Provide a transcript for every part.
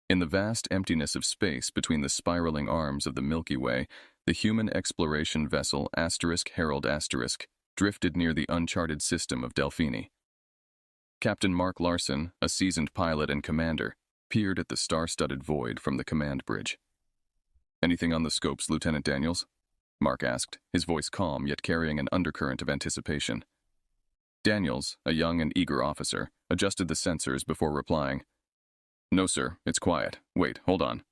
In the vast emptiness of space between the spiraling arms of the Milky Way, the human exploration vessel *Herald** drifted near the uncharted system of Delphini. Captain Mark Larson, a seasoned pilot and commander, peered at the star-studded void from the command bridge. "Anything on the scopes, Lieutenant Daniels?" Mark asked, his voice calm yet carrying an undercurrent of anticipation. Daniels, a young and eager officer, adjusted the sensors before replying. "No, sir, it's quiet. Wait, hold on."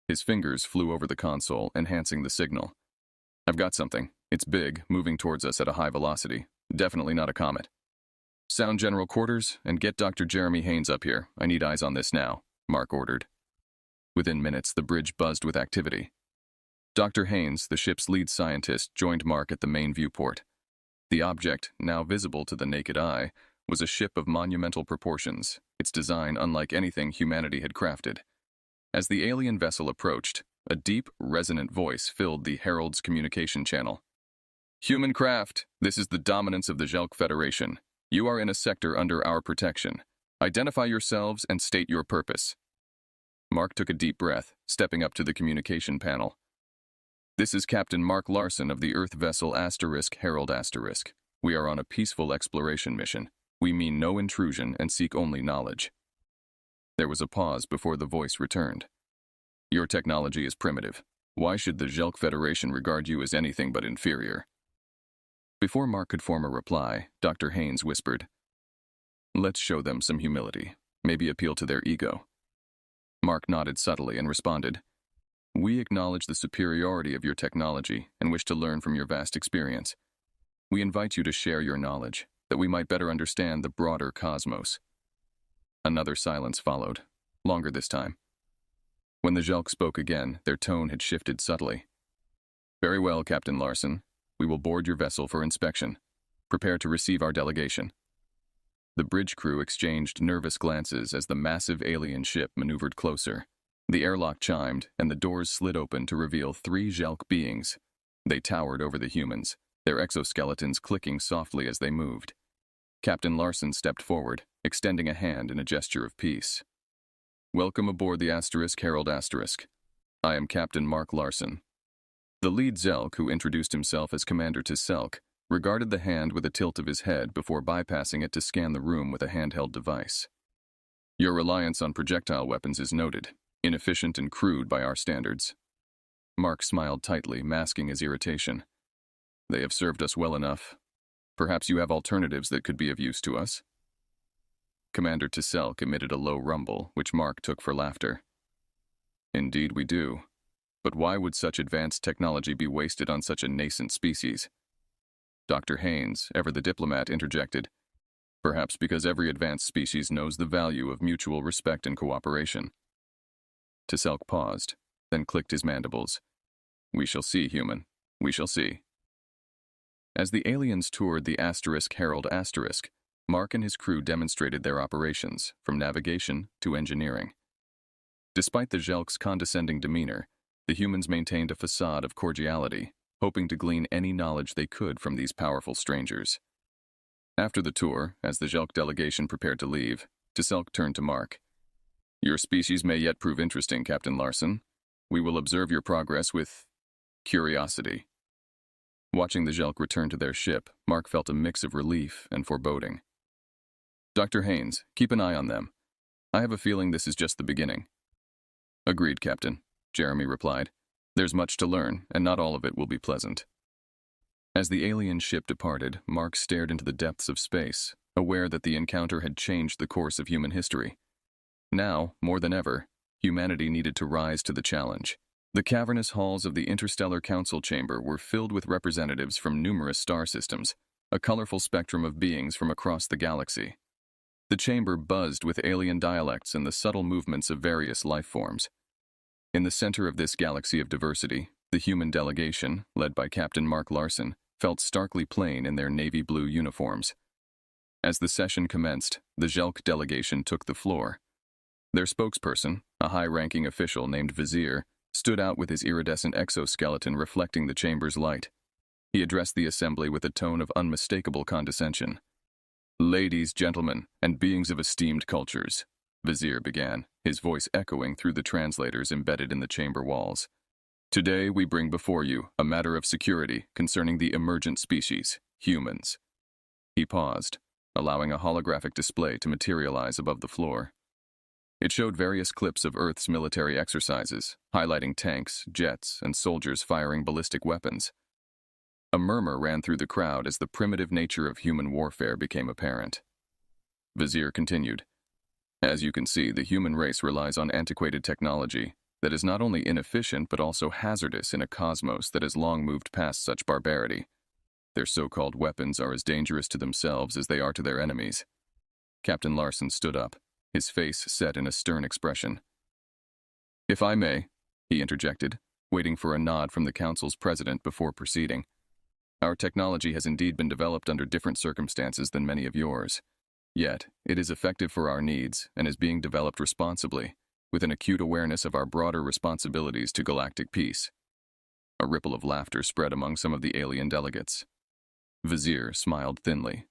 His fingers flew over the console, enhancing the signal. "I've got something. It's big, moving towards us at a high velocity. Definitely not a comet. Sound general quarters, and get Dr. Jeremy Haynes up here. I need eyes on this now," Mark ordered. Within minutes, the bridge buzzed with activity. Dr. Haynes, the ship's lead scientist, joined Mark at the main viewport. The object, now visible to the naked eye, was a ship of monumental proportions, its design unlike anything humanity had crafted. As the alien vessel approached, a deep, resonant voice filled the Herald's communication channel. "Human craft, this is the dominance of the Jelk Federation. You are in a sector under our protection. Identify yourselves and state your purpose." Mark took a deep breath, stepping up to the communication panel. "This is Captain Mark Larson of the Earth vessel *Herald*. We are on a peaceful exploration mission. We mean no intrusion and seek only knowledge." There was a pause before the voice returned. "Your technology is primitive. Why should the Jelk Federation regard you as anything but inferior?" Before Mark could form a reply, Dr. Haynes whispered, "Let's show them some humility, maybe appeal to their ego." Mark nodded subtly and responded, "We acknowledge the superiority of your technology and wish to learn from your vast experience. We invite you to share your knowledge, that we might better understand the broader cosmos." Another silence followed, longer this time. When the Jelk spoke again, their tone had shifted subtly. "Very well, Captain Larson. We will board your vessel for inspection. Prepare to receive our delegation." The bridge crew exchanged nervous glances as the massive alien ship maneuvered closer. The airlock chimed, and the doors slid open to reveal 3 Jelk beings. They towered over the humans, their exoskeletons clicking softly as they moved. Captain Larson stepped forward, extending a hand in a gesture of peace. "Welcome aboard the *Herald*. I am Captain Mark Larson." The lead Zelk, who introduced himself as Commander Tiselk, regarded the hand with a tilt of his head before bypassing it to scan the room with a handheld device. "Your reliance on projectile weapons is noted, inefficient and crude by our standards." Mark smiled tightly, masking his irritation. "They have served us well enough. Perhaps you have alternatives that could be of use to us?" Commander Tiselk emitted a low rumble, which Mark took for laughter. "Indeed we do. But why would such advanced technology be wasted on such a nascent species?" Dr. Haynes, ever the diplomat, interjected, "Perhaps because every advanced species knows the value of mutual respect and cooperation." Tiselk paused, then clicked his mandibles. "We shall see, human. We shall see." As the aliens toured the *Herald*, Mark and his crew demonstrated their operations, from navigation to engineering. Despite the Jelk's condescending demeanor, the humans maintained a facade of cordiality, hoping to glean any knowledge they could from these powerful strangers. After the tour, as the Jelk delegation prepared to leave, Tiselk turned to Mark. "Your species may yet prove interesting, Captain Larson. We will observe your progress with curiosity." Watching the Jelk return to their ship, Mark felt a mix of relief and foreboding. "Dr. Haynes, keep an eye on them. I have a feeling this is just the beginning." "Agreed, Captain," Jeremy replied. "There's much to learn, and not all of it will be pleasant." As the alien ship departed, Mark stared into the depths of space, aware that the encounter had changed the course of human history. Now, more than ever, humanity needed to rise to the challenge. The cavernous halls of the Interstellar Council Chamber were filled with representatives from numerous star systems, a colorful spectrum of beings from across the galaxy. The chamber buzzed with alien dialects and the subtle movements of various life forms. In the center of this galaxy of diversity, the human delegation, led by Captain Mark Larson, felt starkly plain in their navy blue uniforms. As the session commenced, the Jelk delegation took the floor. Their spokesperson, a high-ranking official named Vizier, stood out with his iridescent exoskeleton reflecting the chamber's light. He addressed the assembly with a tone of unmistakable condescension. "Ladies, gentlemen, and beings of esteemed cultures, Vizier began, his voice echoing through the translators embedded in the chamber walls. Today we bring before you a matter of security concerning the emergent species, humans. He paused, allowing a holographic display to materialize above the floor. It showed various clips of Earth's military exercises, highlighting tanks, jets, and soldiers firing ballistic weapons. A murmur ran through the crowd as the primitive nature of human warfare became apparent. Vizier continued, "As you can see, the human race relies on antiquated technology that is not only inefficient but also hazardous in a cosmos that has long moved past such barbarity. Their so-called weapons are as dangerous to themselves as they are to their enemies." Captain Larson stood up, his face set in a stern expression. "If I may," he interjected, waiting for a nod from the Council's president before proceeding. "Our technology has indeed been developed under different circumstances than many of yours. Yet, it is effective for our needs and is being developed responsibly, with an acute awareness of our broader responsibilities to galactic peace." A ripple of laughter spread among some of the alien delegates. Vizier smiled thinly.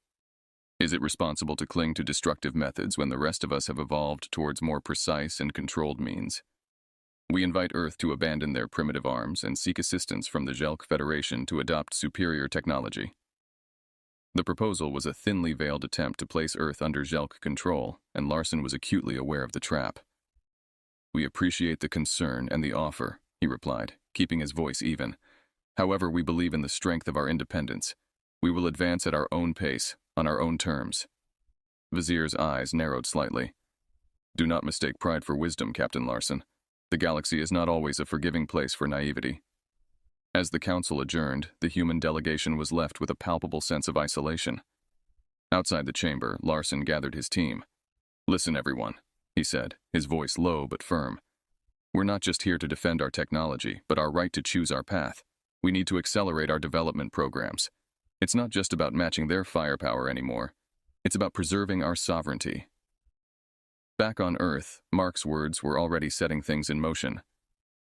"Is it responsible to cling to destructive methods when the rest of us have evolved towards more precise and controlled means? We invite Earth to abandon their primitive arms and seek assistance from the Jelk Federation to adopt superior technology." The proposal was a thinly veiled attempt to place Earth under Jelk control, and Larson was acutely aware of the trap. "We appreciate the concern and the offer," he replied, keeping his voice even. "However, we believe in the strength of our independence. We will advance at our own pace, on our own terms." Vizier's eyes narrowed slightly. "Do not mistake pride for wisdom, Captain Larson. The galaxy is not always a forgiving place for naivety." As the council adjourned, the human delegation was left with a palpable sense of isolation. Outside the chamber, Larson gathered his team. "Listen, everyone," he said, his voice low but firm. "We're not just here to defend our technology, but our right to choose our path. We need to accelerate our development programs. It's not just about matching their firepower anymore. It's about preserving our sovereignty." Back on Earth, Mark's words were already setting things in motion.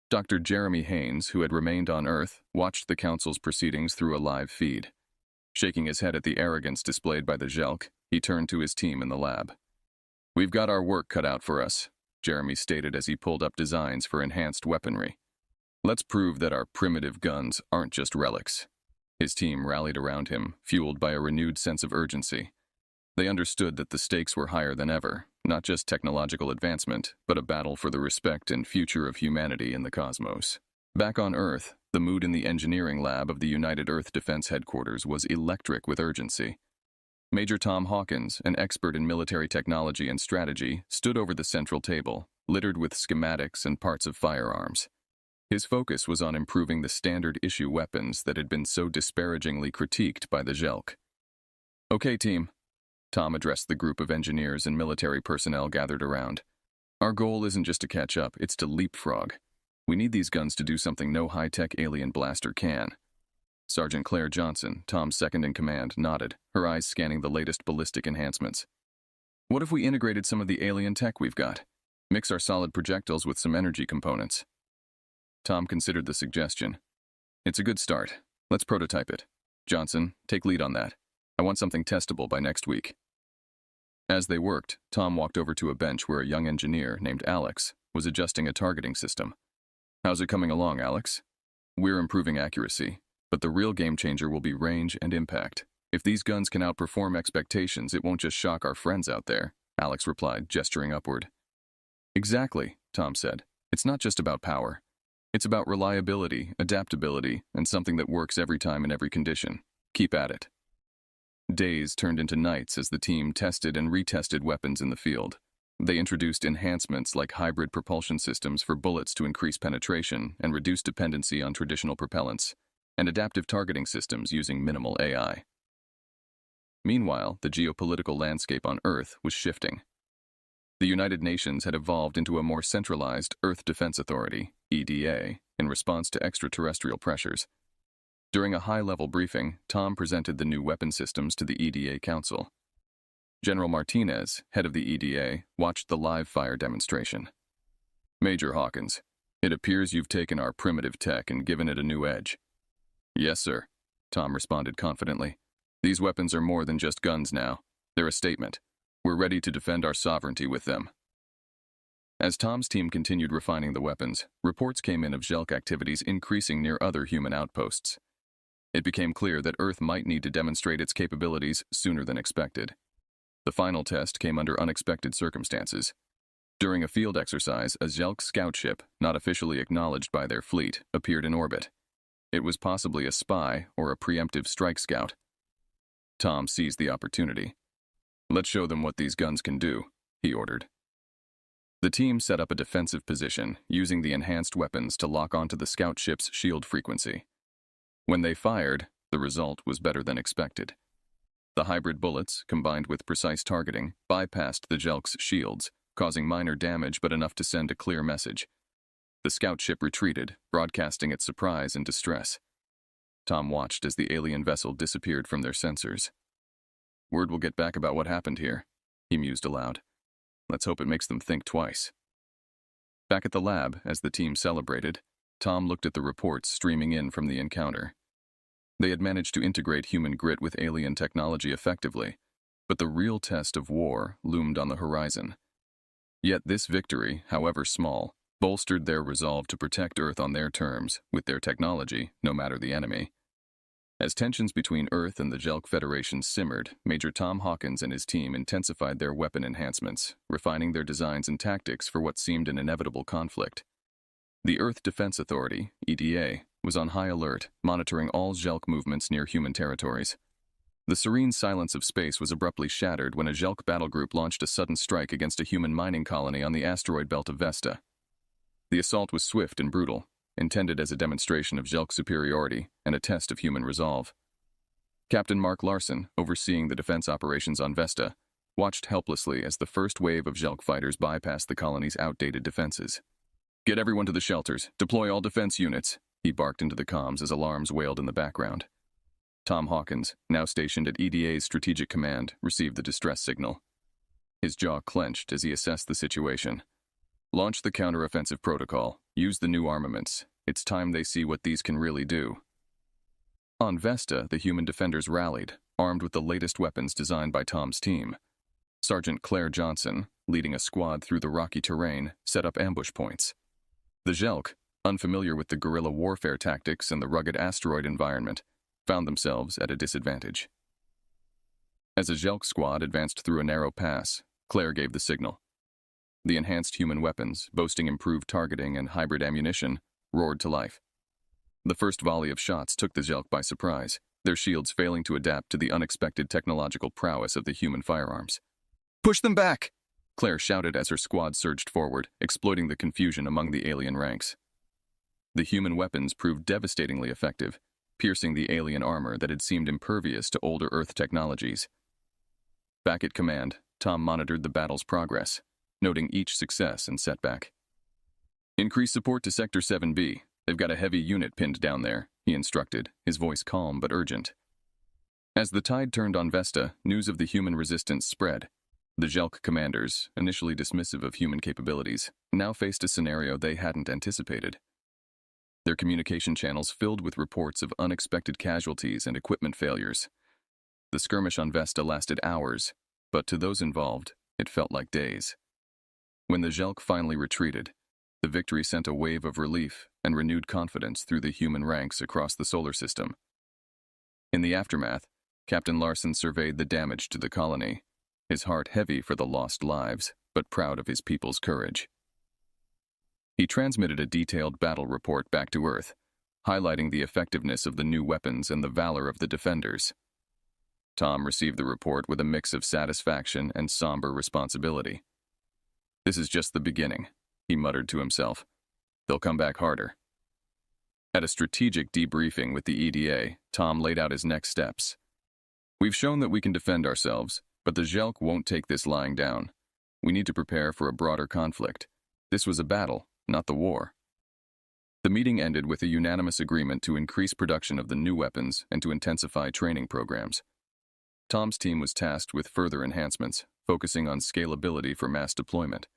Dr. Jeremy Haynes, who had remained on Earth, watched the Council's proceedings through a live feed. Shaking his head at the arrogance displayed by the Jelk, he turned to his team in the lab. "We've got our work cut out for us," Jeremy stated as he pulled up designs for enhanced weaponry. "Let's prove that our primitive guns aren't just relics." His team rallied around him, fueled by a renewed sense of urgency. They understood that the stakes were higher than ever, not just technological advancement, but a battle for the respect and future of humanity in the cosmos. Back on Earth, the mood in the engineering lab of the United Earth Defense Headquarters was electric with urgency. Major Tom Hawkins, an expert in military technology and strategy, stood over the central table, littered with schematics and parts of firearms. His focus was on improving the standard-issue weapons that had been so disparagingly critiqued by the Jelk. "Okay, team," Tom addressed the group of engineers and military personnel gathered around. "Our goal isn't just to catch up, it's to leapfrog. We need these guns to do something no high-tech alien blaster can." Sergeant Claire Johnson, Tom's second-in-command, nodded, her eyes scanning the latest ballistic enhancements. "What if we integrated some of the alien tech we've got? Mix our solid projectiles with some energy components." Tom considered the suggestion. "It's a good start. Let's prototype it. Johnson, take lead on that. I want something testable by next week." As they worked, Tom walked over to a bench where a young engineer named Alex was adjusting a targeting system. "How's it coming along, Alex?" "We're improving accuracy, but the real game changer will be range and impact. If these guns can outperform expectations, it won't just shock our friends out there," Alex replied, gesturing upward. "Exactly," Tom said. "It's not just about power. It's about reliability, adaptability, and something that works every time in every condition. Keep at it." Days turned into nights as the team tested and retested weapons in the field. They introduced enhancements like hybrid propulsion systems for bullets to increase penetration and reduce dependency on traditional propellants, and adaptive targeting systems using minimal AI. Meanwhile, the geopolitical landscape on Earth was shifting. The United Nations had evolved into a more centralized Earth Defense Authority, EDA, in response to extraterrestrial pressures. During a high-level briefing, Tom presented the new weapon systems to the EDA Council. General Martinez, head of the EDA, watched the live-fire demonstration. "Major Hawkins, it appears you've taken our primitive tech and given it a new edge." "Yes, sir," Tom responded confidently. "These weapons are more than just guns now. They're a statement. We're ready to defend our sovereignty with them." As Tom's team continued refining the weapons, reports came in of Jelk activities increasing near other human outposts. It became clear that Earth might need to demonstrate its capabilities sooner than expected. The final test came under unexpected circumstances. During a field exercise, a Jelk scout ship, not officially acknowledged by their fleet, appeared in orbit. It was possibly a spy or a preemptive strike scout. Tom seized the opportunity. "Let's show them what these guns can do," he ordered. The team set up a defensive position, using the enhanced weapons to lock onto the scout ship's shield frequency. When they fired, the result was better than expected. The hybrid bullets, combined with precise targeting, bypassed the Jelk's shields, causing minor damage but enough to send a clear message. The scout ship retreated, broadcasting its surprise and distress. Tom watched as the alien vessel disappeared from their sensors. "Word will get back about what happened here," he mused aloud. "Let's hope it makes them think twice." Back at the lab, as the team celebrated, Tom looked at the reports streaming in from the encounter. They had managed to integrate human grit with alien technology effectively, but the real test of war loomed on the horizon. Yet this victory, however small, bolstered their resolve to protect Earth on their terms, with their technology, no matter the enemy. As tensions between Earth and the Jelk Federation simmered, Major Tom Hawkins and his team intensified their weapon enhancements, refining their designs and tactics for what seemed an inevitable conflict. The Earth Defense Authority, EDA, was on high alert, monitoring all Jelk movements near human territories. The serene silence of space was abruptly shattered when a Jelk battle group launched a sudden strike against a human mining colony on the asteroid belt of Vesta. The assault was swift and brutal, intended as a demonstration of Jelk superiority and a test of human resolve. Captain Mark Larson, overseeing the defense operations on Vesta, watched helplessly as the first wave of Jelk fighters bypassed the colony's outdated defenses. "Get everyone to the shelters. Deploy all defense units," he barked into the comms as alarms wailed in the background. Tom Hawkins, now stationed at EDA's Strategic Command, received the distress signal. His jaw clenched as he assessed the situation. "Launch the counteroffensive protocol. Use the new armaments. It's time they see what these can really do." On Vesta, the human defenders rallied, armed with the latest weapons designed by Tom's team. Sergeant Claire Johnson, leading a squad through the rocky terrain, set up ambush points. The Jelk, unfamiliar with the guerrilla warfare tactics and the rugged asteroid environment, found themselves at a disadvantage. As a Jelk squad advanced through a narrow pass, Claire gave the signal. The enhanced human weapons, boasting improved targeting and hybrid ammunition, roared to life. The first volley of shots took the Jelk by surprise, their shields failing to adapt to the unexpected technological prowess of the human firearms. "Push them back!" Claire shouted as her squad surged forward, exploiting the confusion among the alien ranks. The human weapons proved devastatingly effective, piercing the alien armor that had seemed impervious to older Earth technologies. Back at command, Tom monitored the battle's progress, noting each success and setback. "Increase support to Sector 7B. They've got a heavy unit pinned down there," he instructed, his voice calm but urgent. As the tide turned on Vesta, news of the human resistance spread. The Jelk commanders, initially dismissive of human capabilities, now faced a scenario they hadn't anticipated. Their communication channels filled with reports of unexpected casualties and equipment failures. The skirmish on Vesta lasted hours, but to those involved, it felt like days. When the Jelk finally retreated, the victory sent a wave of relief and renewed confidence through the human ranks across the solar system. In the aftermath, Captain Larson surveyed the damage to the colony, his heart heavy for the lost lives, but proud of his people's courage. He transmitted a detailed battle report back to Earth, highlighting the effectiveness of the new weapons and the valor of the defenders. Tom received the report with a mix of satisfaction and somber responsibility. "This is just the beginning," he muttered to himself. "They'll come back harder." At a strategic debriefing with the EDA, Tom laid out his next steps. "We've shown that we can defend ourselves, but the Jelk won't take this lying down. We need to prepare for a broader conflict. This was a battle, not the war." The meeting ended with a unanimous agreement to increase production of the new weapons and to intensify training programs. Tom's team was tasked with further enhancements, focusing on scalability for mass deployment.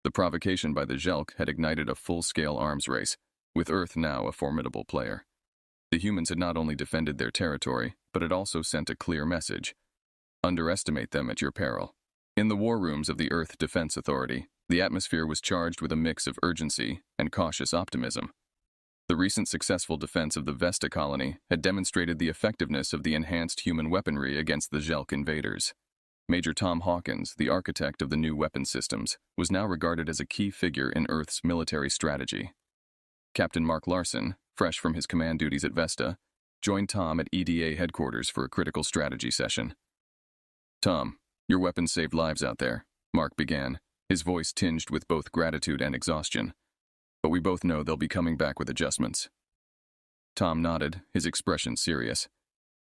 The provocation by the Jelk had ignited a full-scale arms race, with Earth now a formidable player. The humans had not only defended their territory, but had also sent a clear message. Underestimate them at your peril. In the war rooms of the Earth Defense Authority, The atmosphere was charged with a mix of urgency and cautious optimism. The recent successful defense of the Vesta colony had demonstrated the effectiveness of the enhanced human weaponry against the Jelk invaders. Major Tom Hawkins, the architect of the new weapon systems, was now regarded as a key figure in Earth's military strategy. Captain Mark Larson, fresh from his command duties at Vesta, joined Tom at EDA headquarters for a critical strategy session. "Tom, your weapons saved lives out there," Mark began, his voice tinged with both gratitude and exhaustion. "But we both know they'll be coming back with adjustments." Tom nodded, his expression serious.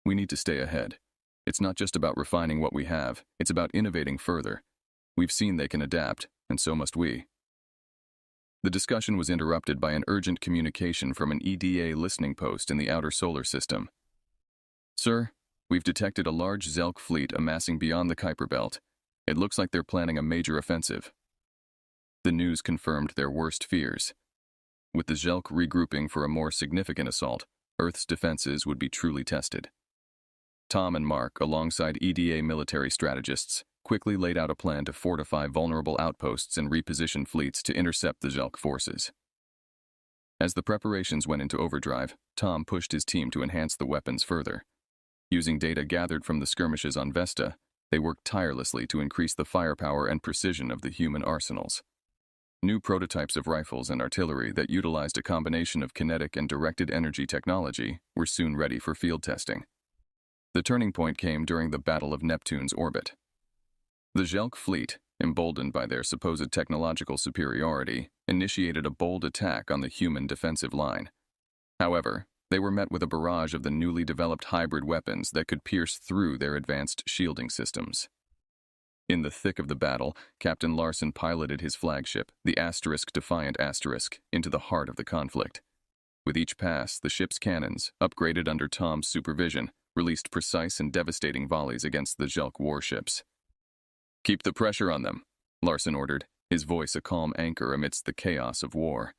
"We need to stay ahead. It's not just about refining what we have, it's about innovating further. We've seen they can adapt, and so must we." The discussion was interrupted by an urgent communication from an EDA listening post in the outer solar system. "Sir, we've detected a large Zelk fleet amassing beyond the Kuiper Belt. It looks like they're planning a major offensive." The news confirmed their worst fears. With the Zelk regrouping for a more significant assault, Earth's defenses would be truly tested. Tom and Mark, alongside EDA military strategists, quickly laid out a plan to fortify vulnerable outposts and reposition fleets to intercept the Zelk forces. As the preparations went into overdrive, Tom pushed his team to enhance the weapons further. Using data gathered from the skirmishes on Vesta, they worked tirelessly to increase the firepower and precision of the human arsenals. New prototypes of rifles and artillery that utilized a combination of kinetic and directed energy technology were soon ready for field testing. The turning point came during the Battle of Neptune's orbit. The Jelk fleet, emboldened by their supposed technological superiority, initiated a bold attack on the human defensive line. However, they were met with a barrage of the newly developed hybrid weapons that could pierce through their advanced shielding systems. In the thick of the battle, Captain Larson piloted his flagship, the Defiant Asterisk, into the heart of the conflict. With each pass, the ship's cannons, upgraded under Tom's supervision, released precise and devastating volleys against the Jelk warships. "Keep the pressure on them," Larson ordered, his voice a calm anchor amidst the chaos of war.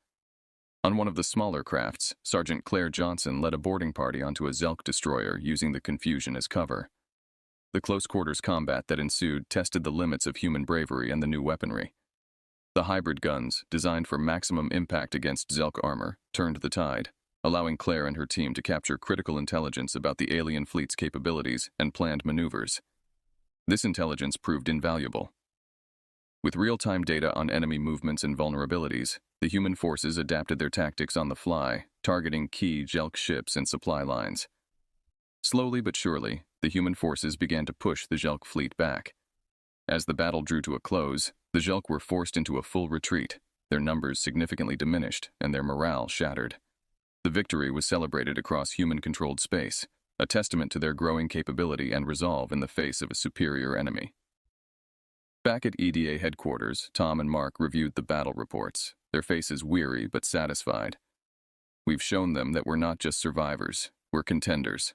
On one of the smaller crafts, Sergeant Claire Johnson led a boarding party onto a Zelk destroyer using the confusion as cover. The close-quarters combat that ensued tested the limits of human bravery and the new weaponry. The hybrid guns, designed for maximum impact against Zelk armor, turned the tide, allowing Claire and her team to capture critical intelligence about the alien fleet's capabilities and planned maneuvers. This intelligence proved invaluable. With real-time data on enemy movements and vulnerabilities, the human forces adapted their tactics on the fly, targeting key Jelk ships and supply lines. Slowly but surely, the human forces began to push the Jelk fleet back. As the battle drew to a close, the Jelk were forced into a full retreat, their numbers significantly diminished and their morale shattered. The victory was celebrated across human-controlled space, a testament to their growing capability and resolve in the face of a superior enemy. Back at EDA headquarters, Tom and Mark reviewed the battle reports, their faces weary but satisfied. "We've shown them that we're not just survivors, we're contenders,"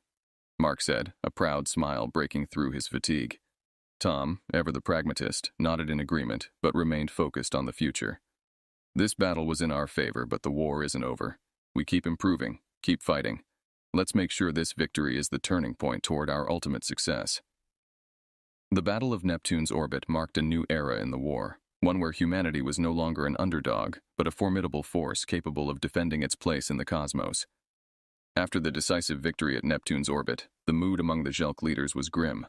Mark said, a proud smile breaking through his fatigue. Tom, ever the pragmatist, nodded in agreement but remained focused on the future. "This battle was in our favor, but the war isn't over. We keep improving, keep fighting. Let's make sure this victory is the turning point toward our ultimate success." The Battle of Neptune's orbit marked a new era in the war, one where humanity was no longer an underdog, but a formidable force capable of defending its place in the cosmos. After the decisive victory at Neptune's orbit, the mood among the Jelk leaders was grim.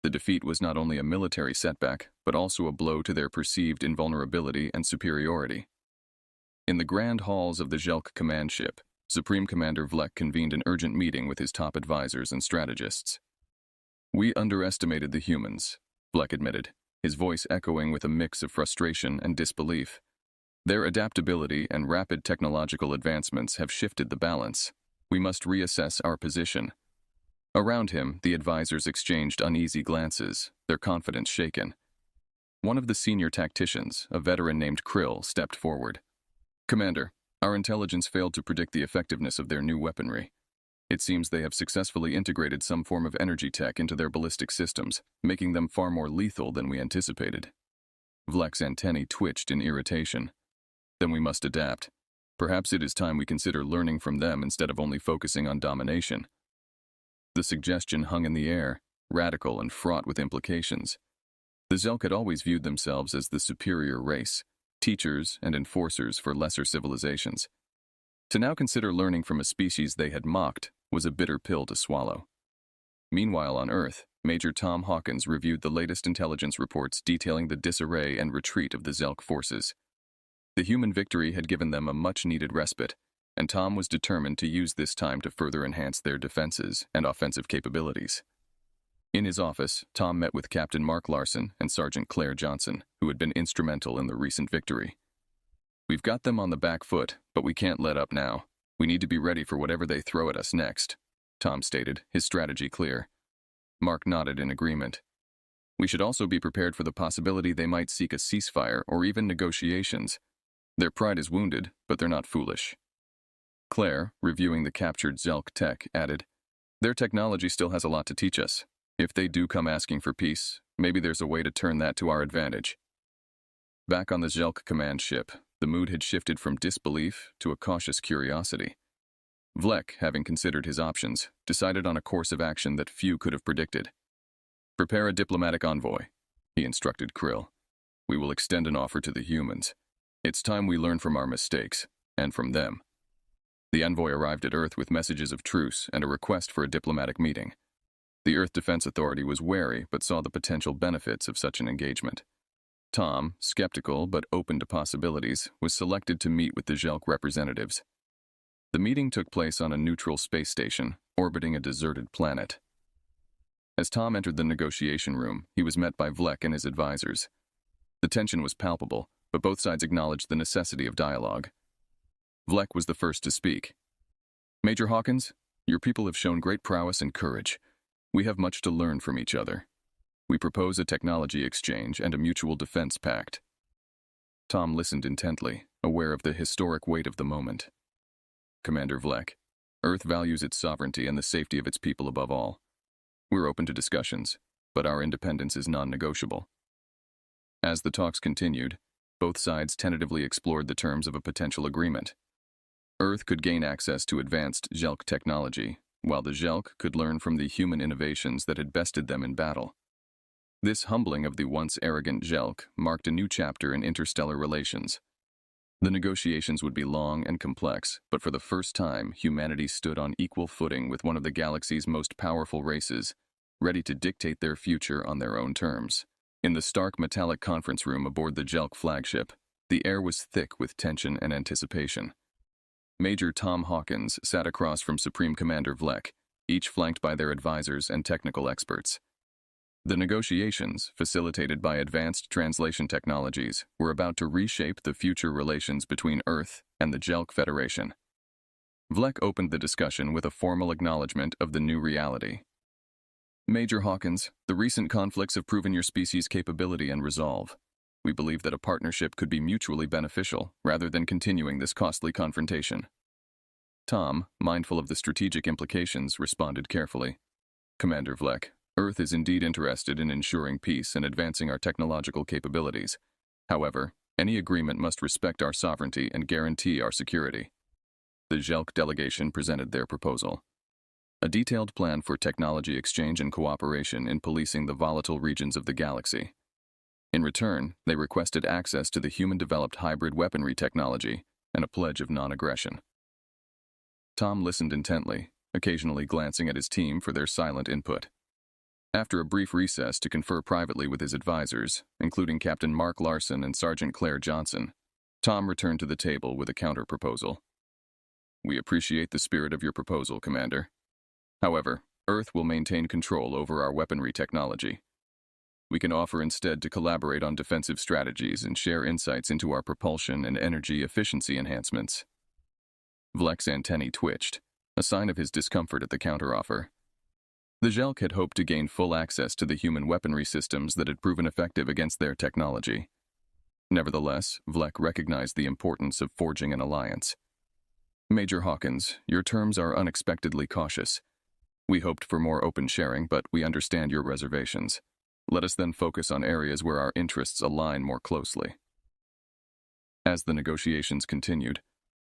The defeat was not only a military setback, but also a blow to their perceived invulnerability and superiority. In the grand halls of the Jelk command ship, Supreme Commander Vlek convened an urgent meeting with his top advisors and strategists. "We underestimated the humans," Vlek admitted, his voice echoing with a mix of frustration and disbelief. "Their adaptability and rapid technological advancements have shifted the balance. We must reassess our position." Around him, the advisors exchanged uneasy glances, their confidence shaken. One of the senior tacticians, a veteran named Krill, stepped forward. "Commander, our intelligence failed to predict the effectiveness of their new weaponry. It seems they have successfully integrated some form of energy tech into their ballistic systems, making them far more lethal than we anticipated." Vlek's antennae twitched in irritation. "Then we must adapt. Perhaps it is time we consider learning from them instead of only focusing on domination." The suggestion hung in the air, radical and fraught with implications. The Zelk had always viewed themselves as the superior race, teachers and enforcers for lesser civilizations. To now consider learning from a species they had mocked was a bitter pill to swallow. Meanwhile on Earth, Major Tom Hawkins reviewed the latest intelligence reports detailing the disarray and retreat of the Zelk forces. The human victory had given them a much-needed respite, and Tom was determined to use this time to further enhance their defenses and offensive capabilities. In his office, Tom met with Captain Mark Larson and Sergeant Claire Johnson, who had been instrumental in the recent victory. "We've got them on the back foot, but we can't let up now. We need to be ready for whatever they throw at us next," Tom stated, his strategy clear. Mark nodded in agreement. "We should also be prepared for the possibility they might seek a ceasefire or even negotiations. Their pride is wounded, but they're not foolish." Claire, reviewing the captured Zelk tech, added, "Their technology still has a lot to teach us. If they do come asking for peace, maybe there's a way to turn that to our advantage." Back on the Zelk command ship, the mood had shifted from disbelief to a cautious curiosity. Vlek, having considered his options, decided on a course of action that few could have predicted. "Prepare a diplomatic envoy," he instructed Krill. "We will extend an offer to the humans. It's time we learn from our mistakes, and from them." The envoy arrived at Earth with messages of truce and a request for a diplomatic meeting. The Earth Defense Authority was wary but saw the potential benefits of such an engagement. Tom, skeptical but open to possibilities, was selected to meet with the Zelk representatives. The meeting took place on a neutral space station, orbiting a deserted planet. As Tom entered the negotiation room, he was met by Vlek and his advisors. The tension was palpable, but both sides acknowledged the necessity of dialogue. Vlek was the first to speak. "Major Hawkins, your people have shown great prowess and courage. We have much to learn from each other. We propose a technology exchange and a mutual defense pact." Tom listened intently, aware of the historic weight of the moment. "Commander Vlek, Earth values its sovereignty and the safety of its people above all. We're open to discussions, but our independence is non-negotiable." As the talks continued, both sides tentatively explored the terms of a potential agreement. Earth could gain access to advanced Zelk technology, while the Zelk could learn from the human innovations that had bested them in battle. This humbling of the once arrogant Zelk marked a new chapter in interstellar relations. The negotiations would be long and complex, but for the first time, humanity stood on equal footing with one of the galaxy's most powerful races, ready to dictate their future on their own terms. In the stark metallic conference room aboard the Zelk flagship, the air was thick with tension and anticipation. Major Tom Hawkins sat across from Supreme Commander Vlek, each flanked by their advisors and technical experts. The negotiations, facilitated by advanced translation technologies, were about to reshape the future relations between Earth and the Zelk Federation. Vlek opened the discussion with a formal acknowledgement of the new reality. "Major Hawkins, the recent conflicts have proven your species' capability and resolve. We believe that a partnership could be mutually beneficial, rather than continuing this costly confrontation." Tom, mindful of the strategic implications, responded carefully. "Commander Vlek, Earth is indeed interested in ensuring peace and advancing our technological capabilities. However, any agreement must respect our sovereignty and guarantee our security." The Zelk delegation presented their proposal. A detailed plan for technology exchange and cooperation in policing the volatile regions of the galaxy. In return, they requested access to the human-developed hybrid weaponry technology and a pledge of non-aggression. Tom listened intently, occasionally glancing at his team for their silent input. After a brief recess to confer privately with his advisors, including Captain Mark Larson and Sergeant Claire Johnson, Tom returned to the table with a counter-proposal. "We appreciate the spirit of your proposal, Commander. However, Earth will maintain control over our weaponry technology. We can offer instead to collaborate on defensive strategies and share insights into our propulsion and energy efficiency enhancements." Vlek's antennae twitched, a sign of his discomfort at the counteroffer. The Zelk had hoped to gain full access to the human weaponry systems that had proven effective against their technology. Nevertheless, Vlek recognized the importance of forging an alliance. "Major Hawkins, your terms are unexpectedly cautious. We hoped for more open sharing, but we understand your reservations. Let us then focus on areas where our interests align more closely." As the negotiations continued,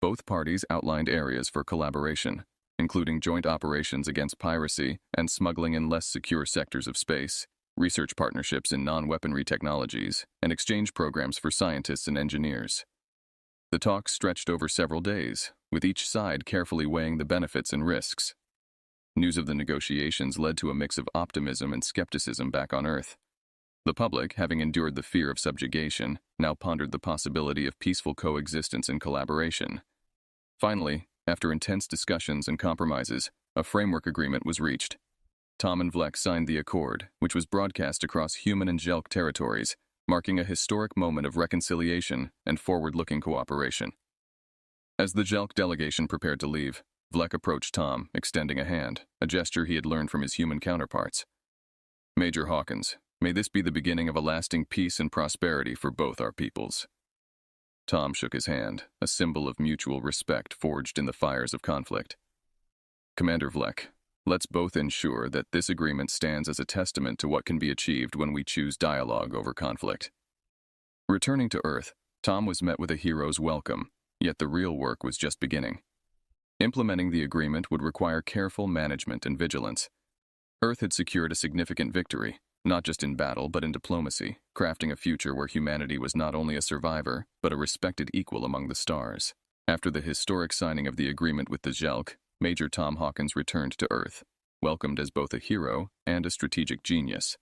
both parties outlined areas for collaboration, including joint operations against piracy and smuggling in less secure sectors of space. research partnerships in non-weaponry technologies, and exchange programs for scientists and engineers. The talks stretched over several days, with each side carefully weighing the benefits and risks. News of the negotiations led to a mix of optimism and skepticism back on Earth. The public, having endured the fear of subjugation, now pondered the possibility of peaceful coexistence and collaboration. Finally, after intense discussions and compromises, a framework agreement was reached. Tom and Vlek signed the accord, which was broadcast across human and Jelk territories, marking a historic moment of reconciliation and forward-looking cooperation. As the Jelk delegation prepared to leave, Vlek approached Tom, extending a hand, a gesture he had learned from his human counterparts. "Major Hawkins, may this be the beginning of a lasting peace and prosperity for both our peoples." Tom shook his hand, a symbol of mutual respect forged in the fires of conflict. "Commander Vlek, let's both ensure that this agreement stands as a testament to what can be achieved when we choose dialogue over conflict." Returning to Earth, Tom was met with a hero's welcome, yet the real work was just beginning. Implementing the agreement would require careful management and vigilance. Earth had secured a significant victory, not just in battle but in diplomacy, crafting a future where humanity was not only a survivor, but a respected equal among the stars. After the historic signing of the agreement with the Jelk, Major Tom Hawkins returned to Earth, welcomed as both a hero and a strategic genius.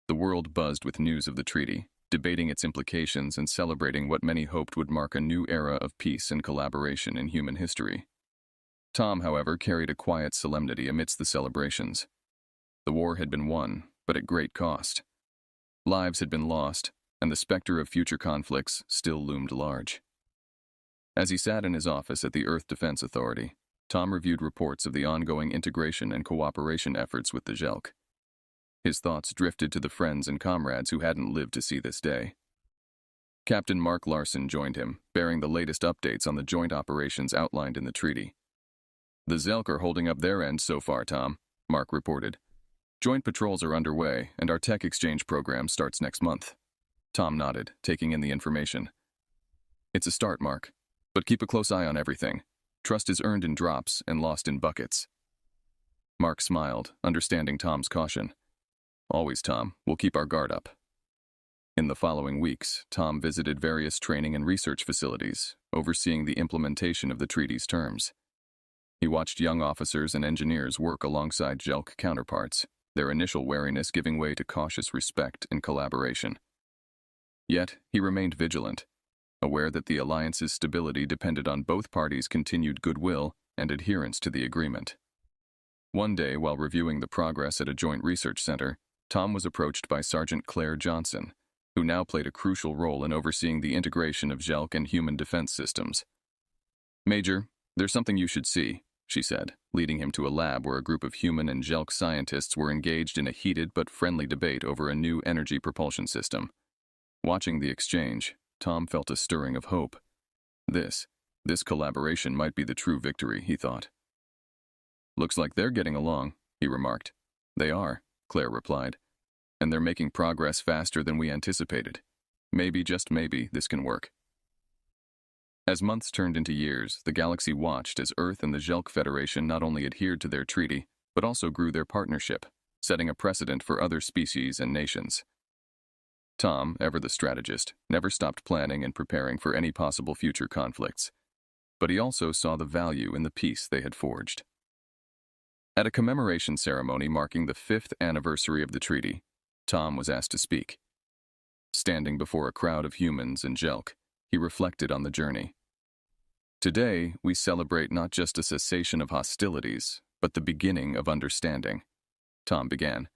The world buzzed with news of the treaty, debating its implications and celebrating what many hoped would mark a new era of peace and collaboration in human history. Tom, however, carried a quiet solemnity amidst the celebrations. The war had been won, but at great cost. Lives had been lost, and the specter of future conflicts still loomed large. As he sat in his office at the Earth Defense Authority, Tom reviewed reports of the ongoing integration and cooperation efforts with the Jelk. His thoughts drifted to the friends and comrades who hadn't lived to see this day. Captain Mark Larson joined him, bearing the latest updates on the joint operations outlined in the treaty. "The Zelk are holding up their end so far, Tom," Mark reported. "Joint patrols are underway, and our tech exchange program starts next month." Tom nodded, taking in the information. "It's a start, Mark, but keep a close eye on everything. Trust is earned in drops and lost in buckets." Mark smiled, understanding Tom's caution. "Always, Tom. We'll keep our guard up." In the following weeks, Tom visited various training and research facilities, overseeing the implementation of the treaty's terms. He watched young officers and engineers work alongside Jelk counterparts, their initial wariness giving way to cautious respect and collaboration. Yet, he remained vigilant, aware that the alliance's stability depended on both parties' continued goodwill and adherence to the agreement. One day, while reviewing the progress at a joint research center, Tom was approached by Sergeant Claire Johnson, who now played a crucial role in overseeing the integration of Jelk and human defense systems. "Major, there's something you should see," she said, leading him to a lab where a group of human and Jelk scientists were engaged in a heated but friendly debate over a new energy propulsion system. Watching the exchange, Tom felt a stirring of hope. This collaboration might be the true victory, he thought. "Looks like they're getting along," he remarked. "They are," Claire replied. "And they're making progress faster than we anticipated. Maybe, just maybe, this can work." As months turned into years, the galaxy watched as Earth and the Jelk Federation not only adhered to their treaty, but also grew their partnership, setting a precedent for other species and nations. Tom, ever the strategist, never stopped planning and preparing for any possible future conflicts. But he also saw the value in the peace they had forged. At a commemoration ceremony marking the 5th anniversary of the treaty, Tom was asked to speak. Standing before a crowd of humans and Jelk, he reflected on the journey. "Today, we celebrate not just a cessation of hostilities, but the beginning of understanding," Tom began.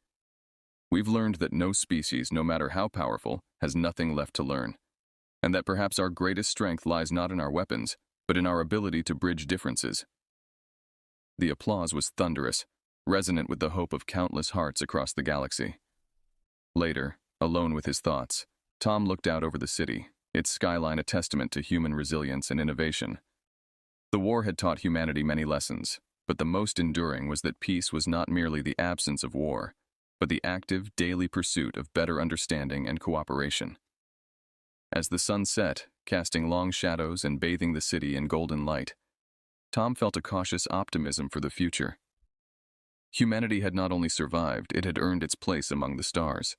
"We've learned that no species, no matter how powerful, has nothing left to learn, and that perhaps our greatest strength lies not in our weapons, but in our ability to bridge differences." The applause was thunderous, resonant with the hope of countless hearts across the galaxy. Later, alone with his thoughts, Tom looked out over the city, its skyline a testament to human resilience and innovation. The war had taught humanity many lessons, but the most enduring was that peace was not merely the absence of war, but the active, daily pursuit of better understanding and cooperation. As the sun set, casting long shadows and bathing the city in golden light, Tom felt a cautious optimism for the future. Humanity had not only survived, it had earned its place among the stars.